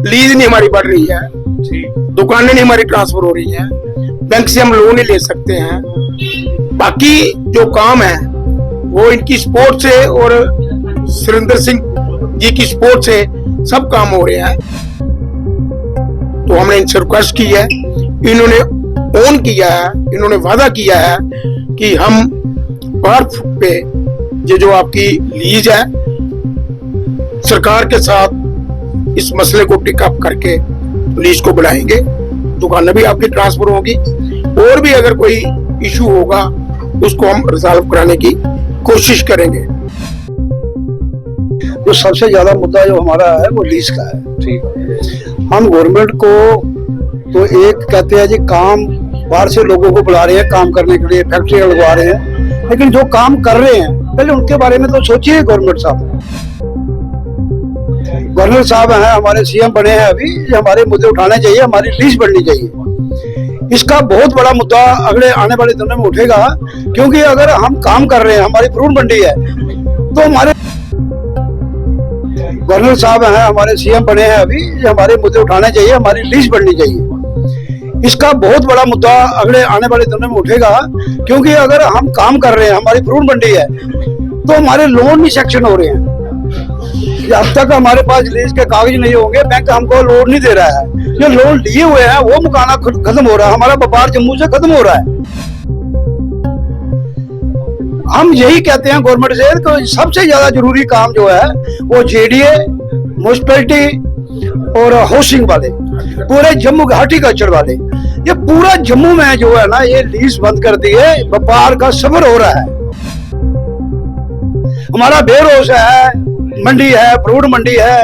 Lease नहीं हमारी बढ़ रही है, दुकानें नहीं हमारी ट्रांसफर हो रही हैं, बैंक से हम लोन नहीं ले सकते हैं। बाकी जो काम है वो इनकी सपोर्ट से और सुरेंद्र सिंह जी की सपोर्ट से सब काम हो रहे हैं। तो हमने इनसे रिक्वेस्ट की है, इन्होंने ऑन किया है, इन्होंने वादा किया है कि हम बर्फ पे ये जो आपकी लीज है सरकार के साथ इस मसले को टिकअप करके लीज को बढ़ाएंगे, दुकानें भी आपकी ट्रांसफर होगी और भी अगर कोई इशू होगा उसको हम रिजॉल्व कराने की कोशिश करेंगे। जो सबसे ज्यादा मुद्दा जो हमारा है वो लीज का है। ठीक, हम गवर्नमेंट को तो एक कहते हैं जी काम बाहर से लोगों को बुला रहे हैं काम करने के लिए, फैक्ट्रियां लगवा रहे हैं, लेकिन जो काम कर रहे हैं पहले उनके बारे में तो सोचिए। गवर्नमेंट साहब, गवर्नर साहब हैं, हमारे सीएम बने हैं अभी, हमारे मुद्दे उठाने चाहिए, हमारी लीज बढ़नी चाहिए। इसका बहुत बड़ा मुद्दा अगले आने वाले दिनों में उठेगा, क्योंकि अगर हम काम कर रहे हैं, हमारी फ्रूट मंडी है, तो हमारे गवर्नर साहब हैं, हमारे सीएम बने हैं अभी, हमारे मुद्दे उठाने चाहिए, हमारी लीज बढ़नी चाहिए। इसका बहुत बड़ा मुद्दा अगले आने वाले दिनों में उठेगा, क्योंकि अगर हम काम कर रहे हैं, हमारी फ्रूट मंडी है, तो हमारे लोन नहीं सेक्शन हो रहे हैं। जब तक हमारे पास लीज के कागज नहीं होंगे, बैंक हमको लोन नहीं दे रहा है। जो लोन लिए हुए हैं वो मुकाना खत्म हो रहा है, हमारा व्यापार जम्मू से खत्म हो रहा है। हम यही कहते हैं गवर्नमेंट से, तो सबसे ज्यादा जरूरी काम जो है वो जेडीए, म्युनिसिपैलिटी और हाउसिंग वाले, पूरे जम्मू हार्टिकल्चर वाले, ये पूरा जम्मू में जो है ना ये लीज बंद कर दी है, व्यापार का सफर हो रहा है। हमारा बेरोज है, मंडी है, फ्रूट मंडी है,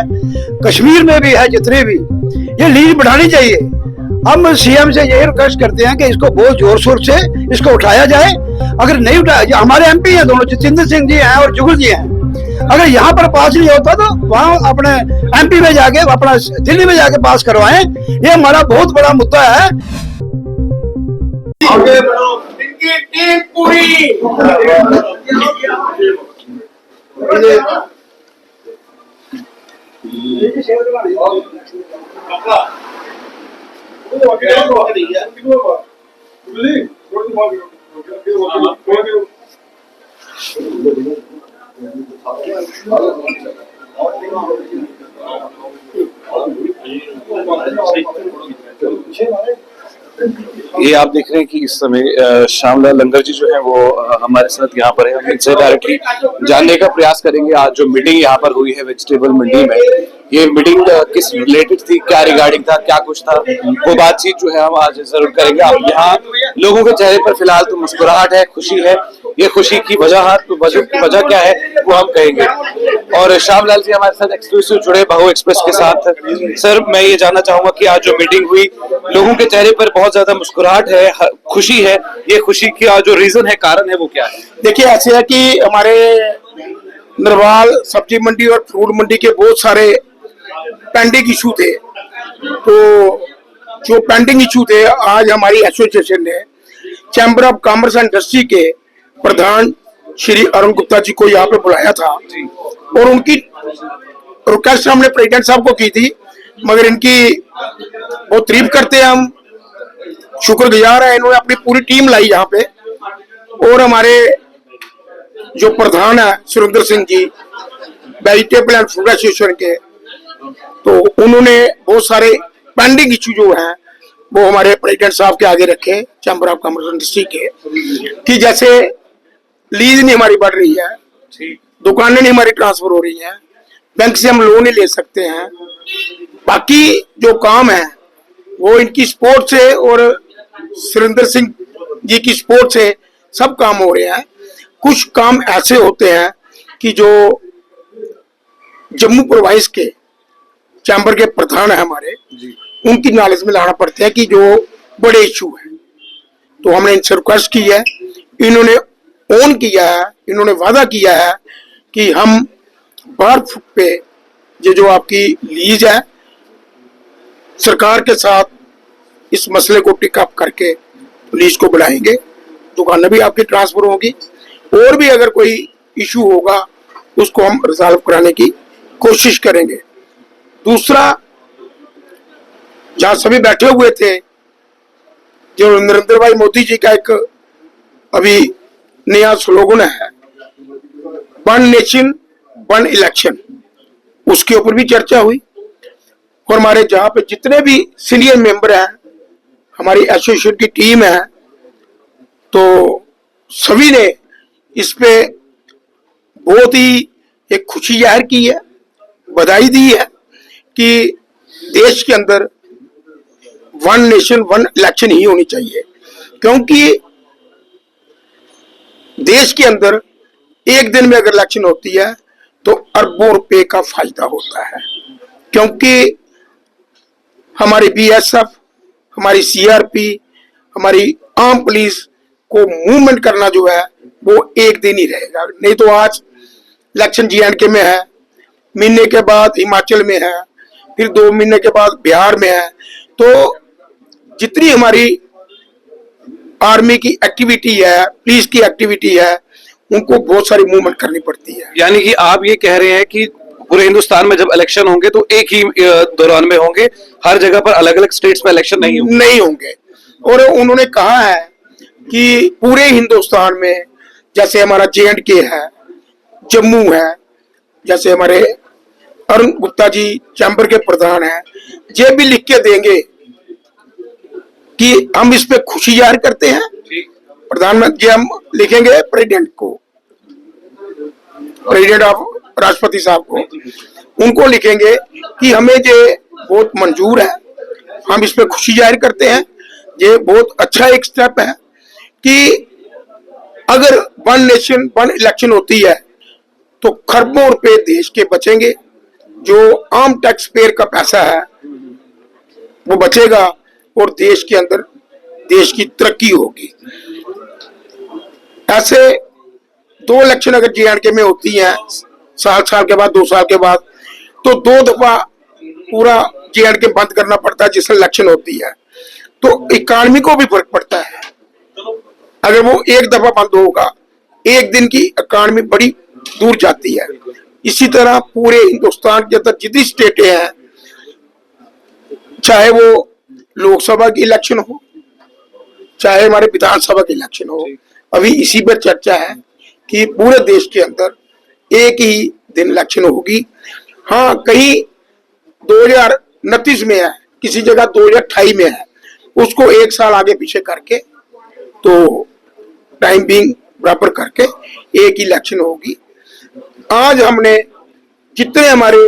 कश्मीर में भी है, जितने भी, ये लीज बढ़ानी चाहिए। हम सीएम से यही रिक्वेस्ट करते हैं कि इसको बहुत जोर शोर से इसको उठाया जाए। अगर नहीं उठाया, हमारे एमपी हैं दोनों, जितेंद्र सिंह जी हैं और जुगल जी हैं, अगर यहाँ पर पास नहीं होता तो वहाँ अपने एमपी में जाके, अपना दिल्ली में जाके पास करवाएं। ये हमारा बहुत बड़ा मुद्दा है। आगे बढ़ो, इनकी टीम पूरी। ये आप देख रहे हैं कि इस समय श्यामलाल लंगर जी जो है वो हमारे साथ यहाँ पर है। हम इनसे डायरेक्टली जानने का प्रयास करेंगे आज जो मीटिंग यहाँ पर हुई है वेजिटेबल मंडी में, ये मीटिंग किस रिलेटेड थी, क्या रिगार्डिंग था, क्या कुछ था, वो बातचीत जो है हम आज जरूर करेंगे। अब यहाँ लोगों के चेहरे पर फिलहाल तो मुस्कुराहट है, खुशी है। ये खुशी की वजह क्या है वो हम कहेंगे। और श्यामलाल जी हमारे साथ एक्सक्लूसिव जुड़े बहु एक्सप्रेस के साथ। सर, मैं ये जानना चाहूंगा कि आज जो मीटिंग हुई, लोगों के चेहरे पर बहुत ज्यादा मुस्कुराहट है, खुशी है, ये खुशी का जो रीजन है, कारण है, वो क्या है? देखिए, ऐसे है कि हमारे नरवाल सब्जी मंडी और फ्रूट मंडी के बहुत सारे पेंडिंग इशू थे। तो जो पेंडिंग इशू थे, आज हमारी एसोसिएशन ने chamber of commerce and industry के प्रधान श्री अरुण गुप्ता जी को यहाँ पे बुलाया था और उनकी रिक्वेस्ट हमने प्रेसिडेंट साहब को की थी, मगर इनकी बहुत तारीफ करते हैं हम, शुक्रगुजार है। इन्होंने अपनी पूरी टीम लाई यहाँ पे और हमारे जो प्रधान है Surendra Singh ji vegetable and fruit association के, तो उन्होंने बहुत सारे पेंडिंग इशू जो हैं वो हमारे प्रेसिडेंट साहब के आगे रखे, चैम्बर ऑफ कॉमर्स इंडस्ट्री के, कि जैसे लीज नहीं हमारी बढ़ रही है, दुकानें नहीं हमारी ट्रांसफर हो रही हैं, बैंक से हम लोन नहीं ले सकते हैं। बाकी जो काम है वो इनकी सपोर्ट से और सुरेंद्र सिंह जी की सपोर्ट से सब काम हो रहे हैं। कुछ काम ऐसे होते हैं कि जो जम्मू प्रोविंस के चैम्बर के प्रधान है हमारे, उनकी नॉलेज में लाना पड़ते हैं कि जो बड़े इशू हैं। तो हमने इनसे रिक्वेस्ट की है, इन्होंने ऑन किया है, इन्होंने वादा किया है कि हम बर्फ पे ये जो आपकी लीज है सरकार के साथ इस मसले को टिकअप करके लीज को बढ़ाएंगे, दुकानें भी आपकी ट्रांसफर होगी और भी अगर कोई इशू होगा उसको हम रिजॉल्व कराने की कोशिश करेंगे। दूसरा, जहां सभी बैठे हुए थे, जो नरेंद्र भाई मोदी जी का एक अभी नया स्लोगन है, वन नेशन वन इलेक्शन, उसके ऊपर भी चर्चा हुई। और हमारे जहां पे जितने भी सीनियर मेंबर हैं, हमारी एसोसिएशन की टीम है, तो सभी ने इस पे बहुत ही एक खुशी जाहिर की है, बधाई दी है कि देश के अंदर वन नेशन वन इलेक्शन ही होनी चाहिए। क्योंकि देश के अंदर एक दिन में अगर इलेक्शन होती है तो अरबों रुपए का फायदा होता है। क्योंकि हमारी बीएसएफ, हमारी सीआरपी, हमारी आर्म पुलिस को मूवमेंट करना जो है वो एक दिन ही रहेगा। नहीं तो आज इलेक्शन J&K में है, महीने के बाद हिमाचल में है, फिर 2 महीने के बाद बिहार में है। तो जितनी हमारी आर्मी की एक्टिविटी है, पुलिस की एक्टिविटी है, उनको बहुत सारी मूवमेंट करनी पड़ती है। यानी कि आप ये कह रहे हैं कि पूरे हिंदुस्तान में जब इलेक्शन होंगे तो एक ही दौरान में होंगे, हर जगह पर अलग अलग स्टेट्स में इलेक्शन नहीं होंगे। और उन्होंने कहा है कि पूरे हिंदुस्तान में, जैसे हमारा J&K है, जम्मू है, जैसे हमारे अरुण गुप्ता जी चैम्बर के प्रधान हैं, ये भी लिख के देंगे कि हम इस पे खुशी जाहिर करते हैं। प्रधानमंत्री जी हम लिखेंगे प्रेसिडेंट को, प्रेसिडेंट ऑफ राष्ट्रपति साहब को, उनको लिखेंगे कि हमें ये बहुत मंजूर है, हम इस पे खुशी जाहिर करते हैं। ये बहुत अच्छा एक स्टेप है कि अगर वन नेशन वन इलेक्शन होती है तो खरबों रुपए देश के बचेंगे, जो आम टैक्स पेयर का पैसा है वो बचेगा और देश के अंदर देश की तरक्की होगी। ऐसे 2 इलेक्शन अगर J&K में होती हैं साल के बाद, 2 साल के बाद, तो 2 दफा पूरा J&K बंद करना पड़ता है जिससे इलेक्शन होती है। तो इकॉनमी को भी फर्क पड़ता है। अगर वो एक दफा बंद होगा, एक दिन की इकॉनमी बड़ी दूर जाती है। इसी तरह पूरे हिंदुस्तान के अंदर जितनी स्टेटें हैं, चाहे वो लोकसभा की इलेक्शन हो, चाहे हमारे विधानसभा की इलेक्शन हो, अभी इसी पर चर्चा है कि पूरे देश के अंदर एक ही दिन इलेक्शन होगी। हाँ, कहीं 2029 में है, किसी जगह 2028 में है, उसको 1 साल आगे पीछे करके, तो टाइम बिंग बराबर करके एक ही इलेक्शन होगी। आज हमने जितने हमारे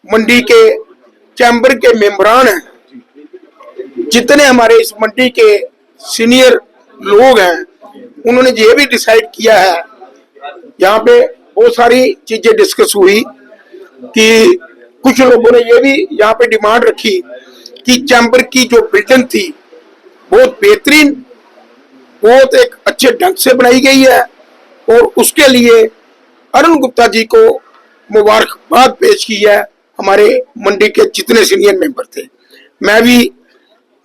मंडी के चैम्बर के मेंबरान हैं, जितने हमारे इस मंडी के सीनियर लोग हैं, उन्होंने ये भी डिसाइड किया है, यहाँ पे बहुत सारी चीजें डिस्कस हुई कि कुछ लोगों ने ये भी यहाँ पे डिमांड रखी कि चैम्बर की जो बिल्डिंग थी बहुत बेहतरीन, बहुत एक अच्छे ढंग से बनाई गई है और उसके लिए अरुण गुप्ता जी को मुबारकबाद पेश की है। हमारे मंडी के जितने सीनियर मेंबर थे, मैं भी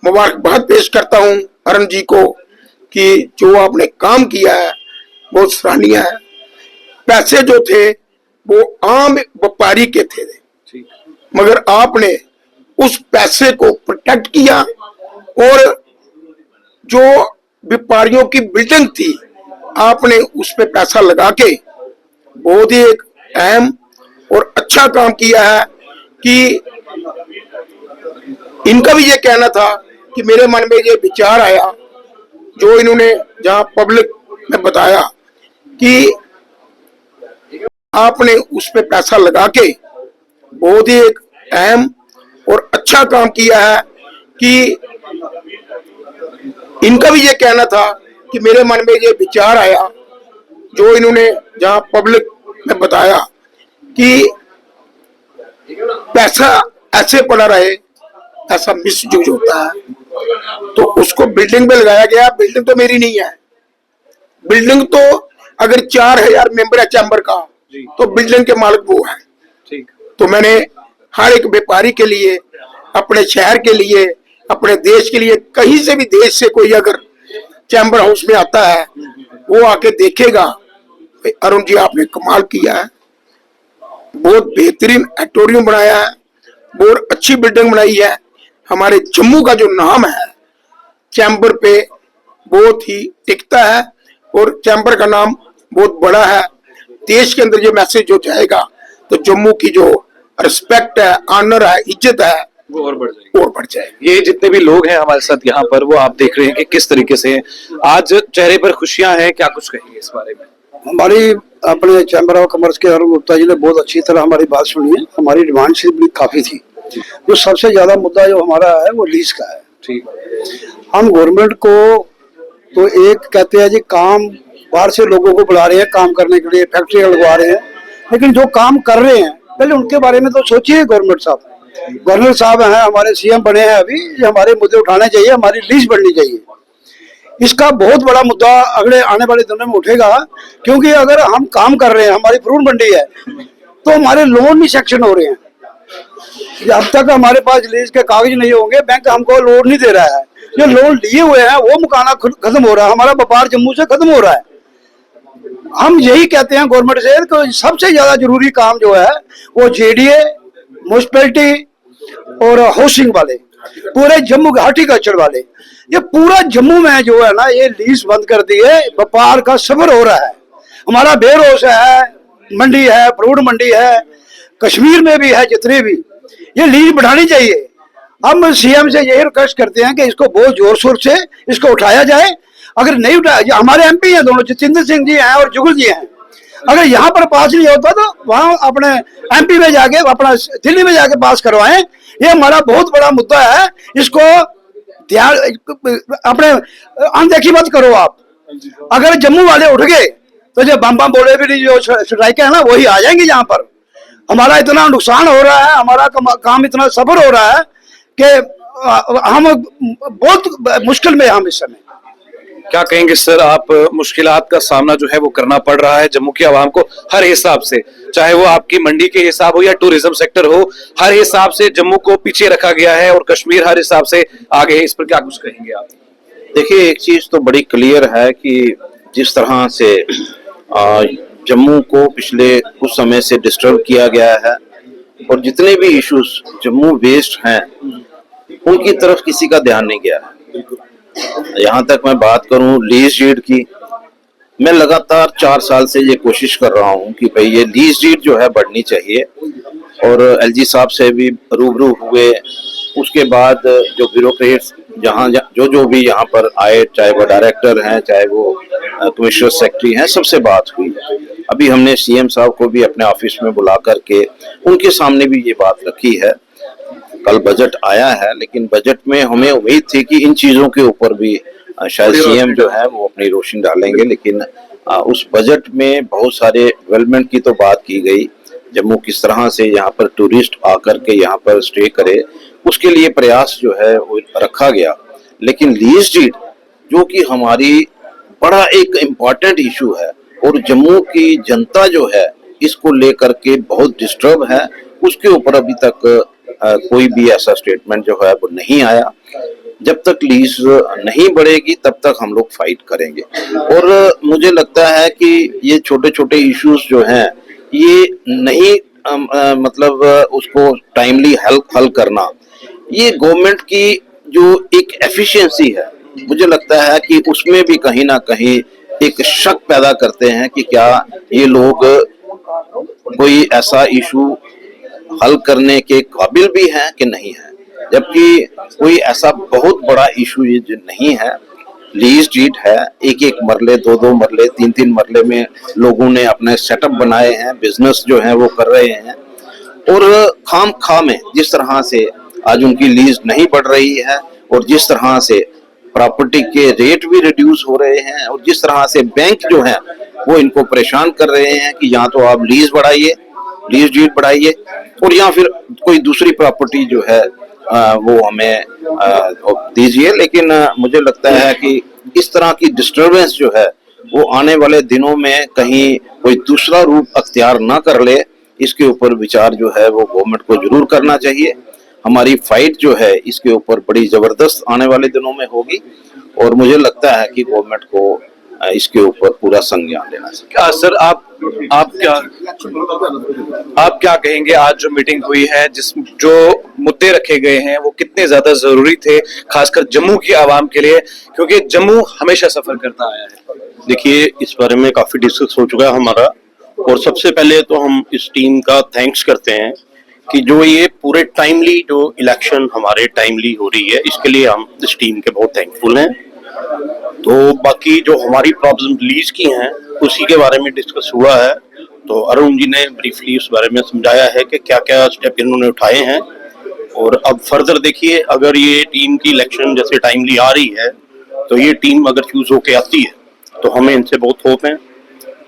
मुबारकबाद पेश करता हूं अरुण जी को कि जो आपने काम किया है बहुत सराहनीय है। पैसे जो थे वो आम व्यापारी के थे, मगर आपने उस पैसे को प्रोटेक्ट किया और जो व्यापारियों की बिल्डिंग थी आपने उस पे पैसा लगा के बहुत ही एक अहम और अच्छा काम किया है। कि इनका भी ये कहना था कि मेरे मन में ये विचार आया, जो इन्होंने जहां पब्लिक में बताया कि आपने उस पे पैसा लगा के बहुत ही एक अहम और अच्छा काम किया है। कि इनका भी ये कहना था कि मेरे मन में ये विचार आया, जो इन्होंने जहां पब्लिक में बताया कि पैसा ऐसे पड़ा रहे, ऐसा मिसयूज होता है, तो उसको बिल्डिंग में लगाया गया। बिल्डिंग तो मेरी नहीं है, बिल्डिंग तो अगर 4000 मेंबर है चैम्बर का तो बिल्डिंग के मालिक वो है। तो मैंने हर एक व्यापारी के लिए, अपने शहर के लिए, अपने देश के लिए, कहीं से भी देश से कोई अगर चैम्बर हाउस में आता है वो आके देखेगा, अरुण जी आपने कमाल किया है, बहुत बेहतरीन ऑडिटोरियम बनाया है, बहुत अच्छी बिल्डिंग बनाई है, हमारे जम्मू का जो नाम है चैम्बर पे बहुत ही टिकता है और चैम्बर का नाम बहुत बड़ा है। देश के अंदर ये मैसेज जो जाएगा तो जम्मू की जो रिस्पेक्ट है, ऑनर है, इज्जत है, वो और बढ़ जाएगी। और बढ़ जाएगी। ये जितने भी लोग हैं हमारे साथ यहाँ पर, वो आप देख रहे हैं कि किस तरीके से आज चेहरे पर खुशियां हैं। क्या कुछ कहेंगे इस बारे में? हमारी अपने चैम्बर ऑफ कॉमर्स के अरुण गुप्ता जी ने बहुत अच्छी तरह हमारी बात सुनी है। हमारी डिमांड शीट भी काफी थी। जो सबसे ज्यादा मुद्दा जो हमारा है वो लीज का है। ठीक। हम गवर्नमेंट को तो एक कहते हैं जी काम बाहर से लोगों को बुला रहे हैं काम करने के लिए, फैक्ट्री लगवा रहे हैं, लेकिन जो काम कर रहे हैं पहले उनके बारे में तो सोचिए। गवर्नमेंट साहब, गवर्नर साहब हैं, हमारे सीएम बने हैं अभी, ये हमारे मुद्दे उठाने चाहिए, हमारी लीज बढ़नी चाहिए। इसका बहुत बड़ा मुद्दा अगले आने वाले दिनों में उठेगा, क्योंकि अगर हम काम कर रहे हैं, हमारी फ्रूट मंडी है, तो हमारे लोन नहीं सेक्शन हो रहे हैं। जब तक हमारे पास लीज के कागज नहीं होंगे, बैंक हमको लोन नहीं दे रहा है। जो लोन लिए हुए हैं वो मुकाना खत्म हो रहा है, हमारा व्यापार जम्मू से खत्म हो रहा है। हम यही कहते हैं गवर्नमेंट से कि सबसे ज्यादा जरूरी काम जो है वो जेडीए, म्युनिसिपैलिटी और हाउसिंग वाले, पूरे जम्मू के हॉर्टिकल्चर वाले, ये पूरा जम्मू में जो है ना ये लीज बंद कर दी है। व्यापार का सफर हो रहा है। हमारा बेरोस है, मंडी है, फ्रूट मंडी है, कश्मीर में भी है, जितने भी, ये लीज बढ़ानी चाहिए। हम सीएम से यही रिक्वेस्ट करते हैं कि इसको बहुत जोर शोर से इसको उठाया जाए। अगर नहीं उठाया, हमारे एमपी हैं दोनों, जितेंद्र सिंह जी हैं और जुगल जी हैं, अगर यहाँ पर पास नहीं होता तो वहां अपने एमपी में जाके, अपना दिल्ली में जाके पास करवाएं। ये हमारा बहुत बड़ा मुद्दा है, इसको ध्यान अपने अनदेखी मत करो आप। अगर जम्मू वाले उठ गए तो जो बम बम बोले भी जो स्ट्राइक है ना वही आ जाएंगे यहाँ पर। हमारा इतना नुकसान हो रहा है, हमारा काम इतना सफर हो रहा है कि हम बहुत मुश्किल में हम इस समय। क्या कहेंगे सर, आप मुश्किलात का सामना जो है वो करना पड़ रहा है जम्मू की आवाम को हर हिसाब से, चाहे वो आपकी मंडी के हिसाब हो या टूरिज्म सेक्टर हो, हर हिसाब से जम्मू को पीछे रखा गया है और कश्मीर हर हिसाब से आगे है। इस पर क्या कुछ कहेंगे आप? देखिए, एक चीज तो बड़ी क्लियर है कि जिस तरह से जम्मू को पिछले कुछ समय से डिस्टर्ब किया गया है और जितने भी इश्यूज जम्मू बेस्ड हैं उनकी तरफ किसी का ध्यान नहीं गया है। यहाँ तक मैं बात करूं लीज डीड की, मैं लगातार 4 साल से ये कोशिश कर रहा हूं कि भाई ये लीज डीड जो है बढ़नी चाहिए, और एलजी साहब से भी रूबरू हुए। उसके बाद जो ब्यूरोक्रेट्स जहाँ जो भी यहाँ पर आए, चाहे वो डायरेक्टर हैं, चाहे वो कमिश्नर सेक्रेटरी हैं, सबसे बात हुई। अभी हमने सीएम साहब को भी अपने ऑफिस में बुला करके उनके सामने भी ये बात रखी है। कल बजट आया है, लेकिन बजट में हमें उम्मीद थी कि इन चीजों के ऊपर भी शायद सीएम जो है वो अपनी रोशनी डालेंगे, लेकिन उस बजट में बहुत सारे डेवलपमेंट की तो बात की गई। जम्मू किस तरह से यहाँ पर टूरिस्ट आकर के यहाँ पर स्टे करे, उसके लिए प्रयास जो है वो रखा गया। लेकिन लीज डीड जो कि हमारी बड़ा एक इम्पॉर्टेंट इशू है और जम्मू की जनता जो है इसको लेकर के बहुत डिस्टर्ब है, उसके ऊपर अभी तक कोई भी ऐसा स्टेटमेंट जो है वो नहीं आया। जब तक लीज नहीं बढ़ेगी तब तक हम लोग फाइट करेंगे। और मुझे लगता है कि ये छोटे छोटे इश्यूज जो हैं ये नहीं मतलब उसको टाइमली हल करना, ये गवर्नमेंट की जो एक एफिशिएंसी है, मुझे लगता है कि उसमें भी कहीं ना कहीं एक शक पैदा करते हैं कि क्या ये लोग कोई ऐसा इशू हल करने के काबिल भी हैं कि नहीं है, जबकि कोई ऐसा बहुत बड़ा इशू ये जो नहीं है। लीज डीड है, एक एक मरले, 2-2 मरले, 3-3 मरले में लोगों ने अपने सेटअप बनाए हैं, बिजनेस जो है वो कर रहे हैं, और खाम खा में जिस तरह से आज उनकी लीज नहीं बढ़ रही है और जिस तरह से प्रॉपर्टी के रेट भी रिड्यूस हो रहे हैं और जिस तरह से बैंक जो है वो इनको परेशान कर रहे हैं कि या तो आप लीज बढ़ाइए, लीज डीड बढ़ाइए, और या फिर कोई दूसरी प्रॉपर्टी जो है वो हमें दीजिए। लेकिन मुझे लगता है कि इस तरह की डिस्टरबेंस जो है वो आने वाले दिनों में कहीं कोई दूसरा रूप अख्तियार ना कर ले, इसके ऊपर विचार जो है वो गवर्नमेंट को जरूर करना चाहिए। हमारी फाइट जो है इसके ऊपर बड़ी जबरदस्त आने वाले दिनों में होगी और मुझे लगता है कि गवर्नमेंट को इसके ऊपर पूरा संज्ञान लेना चाहिए। क्या सर आप क्या कहेंगे, आज जो मीटिंग हुई है जो मुद्दे रखे गए हैं वो कितने ज्यादा जरूरी थे, खासकर जम्मू की आवाम के लिए, क्योंकि जम्मू हमेशा सफर करता आया है। देखिए, इस बारे में काफी डिस्कस हो चुका है हमारा, और सबसे पहले तो हम इस टीम का थैंक्स करते हैं कि जो ये पूरे टाइमली जो इलेक्शन हमारे टाइमली हो रही है, इसके लिए हम इस टीम के बहुत थैंकफुल हैं। तो बाकी जो हमारी प्रॉब्लम रिलीज की हैं उसी के बारे में डिस्कस हुआ है, तो अरुण जी ने ब्रीफली उस बारे में समझाया है कि क्या क्या स्टेप इन्होंने उठाए हैं। और अब फर्दर देखिए, अगर ये टीम की इलेक्शन जैसे टाइमली आ रही है तो ये टीम अगर चूज होके आती है तो हमें इनसे बहुत होप है।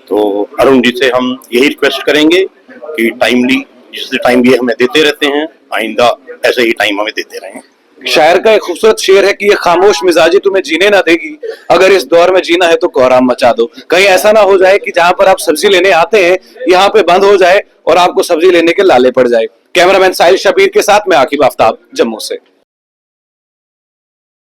तो अरुण जी से हम यही रिक्वेस्ट करेंगे कि टाइमली, जिससे टाइम ये हमें देते रहते हैं, आइंदा ऐसे ही टाइम हमें देते रहें। शायर का एक खूबसूरत शेर है कि ये खामोश मिजाजी तुम्हें जीने ना देगी, अगर इस दौर में जीना है तो कोहराम मचा दो। कहीं ऐसा ना हो जाए कि जहां पर आप सब्जी लेने आते हैं यहाँ पे बंद हो जाए और आपको सब्जी लेने के लाले पड़ जाए। कैमरामैन साहिल शबीर के साथ मैं आकिब आफ्ताब, जम्मू से।